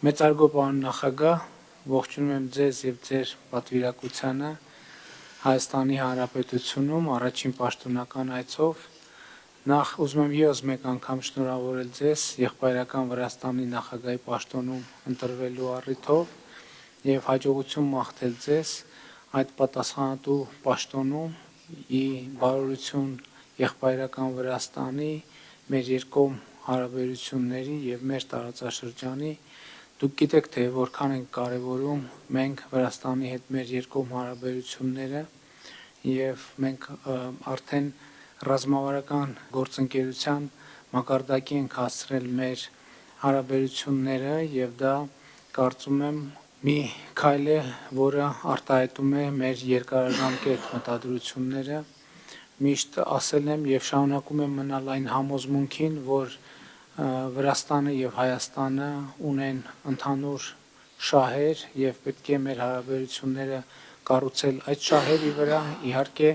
Մեծարգո պարոն նախագահ, ողջունում եմ ձեզ եւ ձեր պատվիրակությանը Հայաստանի Հանրապետությունում առաջին պաշտոնական այցով։ Նախ ուզում եմ ևս մեկ անգամ շնորհավորել ձեզ եղբայրական Վրաստանի նախագահի պաշտոնում ընտրվելու առիթով եւ հաջողություն մաղթել ձեզ այդ պատասխանատու պաշտոնում ի բարօրություն եղբայրական Վրաստանի, մեր երկկողմ հարաբերությունների եւ մեր տարածաշրջանի Դուք գիտեք, թե որքան ենք կարևորում մենք Վրաստանի հետ մեր երկկողմ հարաբերությունները եւ մենք արդեն ռազմավարական գործընկերության մակարդակի ենք հասցրել մեր հարաբերությունները եւ դա կարծում եմ մի քայլ է, որը արտահայտում է մեր երկարաժամկետ մտադրությունները միշտ ասել եմ եւ շարունակում եմ մնալ այն համոզմունքին, որ Վրաստանը եւ Հայաստանը ունեն ընդհանուր շահեր եւ պետք է մեր հարաբերությունները կառուցել այդ շահերի վրա իհարկե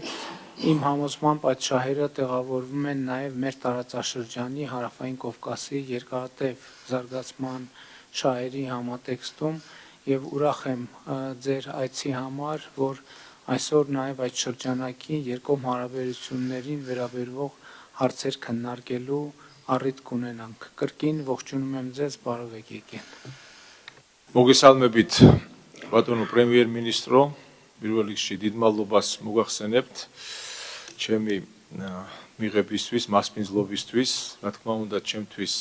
իմ համոզմամբ այդ շահերը տեղավորվում են նաեւ մեր տարածաշրջանի հարավային Կովկասի երկարատև զարգացման շահերի համատեքստում եւ ուրախ եմ ձեր այցի համար, որ այսօր նաեւ այդ շրջանակի երկկողմ հարաբերություններին վերաբերող հարցեր քննարկելու առիթ կունենանք։ Կրկին ողջունում եմ ձեզ, բարով եք եկել։ Მოგესალმებით ბატონო პრემიერ-მინისტრო, პირველ რიგში დიდ მადლობას მოგახსენებთ ჩემი მიღებისთვის, მასპინძლობისთვის, რა თქმა უნდა, ჩემთვის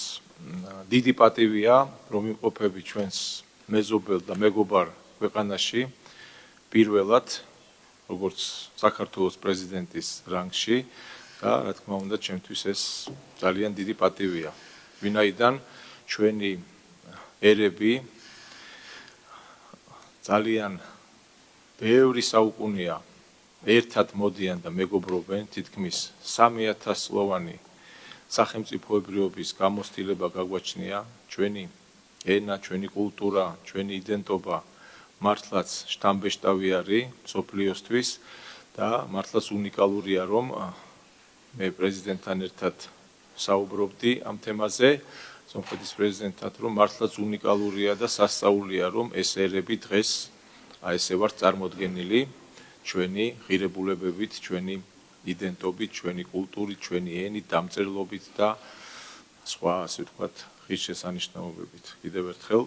დიდი პატივია, რომ იმყოფები ჩვენს მეზობელ და მეგობარ ქვეყანაში, პირველად, როგორც საქართველოს პრეზიდენტის რანგში და რა თქმა უნდა, ჩემთვის ეს ძალიან დიდი პატივია. ვინაიდან ჩვენი ერები ძალიან ბევრი საუკუნეა ერთად მოდიან და მეგობრობენ, თითქმის 3000 წლოვანი სახელმწიფოებრიობის გამოცდილება გაგვაჩნია, ჩვენი ენა, ჩვენი კულტურა, ჩვენი იდენტობა მართლაც შთამბეჭდავი არის მსოფლიოსთვის და მართლაც უნიკალურია, რომ მე პრეზიდენტთან ერთად საუბრობდი ამ თემაზე, სომხეთის პრეზიდენტთან, რომ მართლაც უნიკალურია და სასწაულია, რომ ეს ერები დღეს ესე ვართ წარმოდგენილი ჩვენი ღირებულებებით, ჩვენი იდენტობით, ჩვენი კულტურით, ჩვენი ენით, დამწერლობით და სხვა, ასე ვთქვათ, ღირსშესანიშნაობებით. კიდევ ერთხელ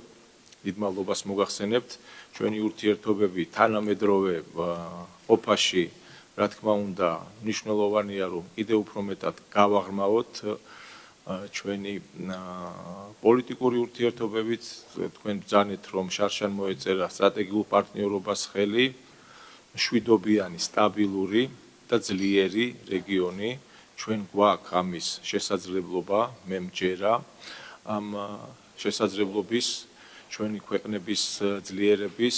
დიდ მადლობას მოგახსენებთ ჩვენი ურთიერთობები თანამედროვე ყოფაში რა თქმა უნდა, მნიშვნელოვანია, რომ კიდევ უფრო მეტად გავაღრმავოთ ჩვენი პოლიტიკური ურთიერთობებით, თქვენ ბრძანეთ, რომ შარშან მოეწერა სტრატეგიულ პარტნიორობას ხელი, მშვიდობიანი, სტაბილური და ძლიერი რეგიონი, ჩვენ გვაქვს ამის შესაძლებლობა, მე მჯერა ამ შესაძლებლობის ჩვენი ქვეყნების ძლიერების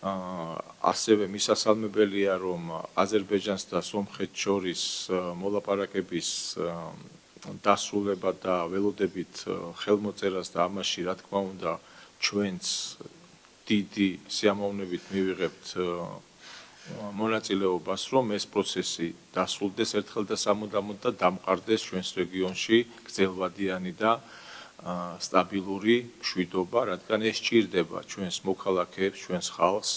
ასევე მისასალმებელია, რომ აზერბაიჯანს და სომხეთს შორის მოლაპარაკების დასრულება და ველოდებით ხელმოწერას და ამაში, რა თქმა უნდა, ჩვენც დიდი სიამოვნებით მივიღებთ მონაწილეობას, რომ ეს პროცესი დასრულდეს ერთხელ და სამუდამოდ და დამყარდეს ჩვენს რეგიონში გრძელვადიანი და სტაბილური მშვიდობა, რადგან ეს სჭირდება ჩვენს მოქალაქეებს, ჩვენს ხალხს.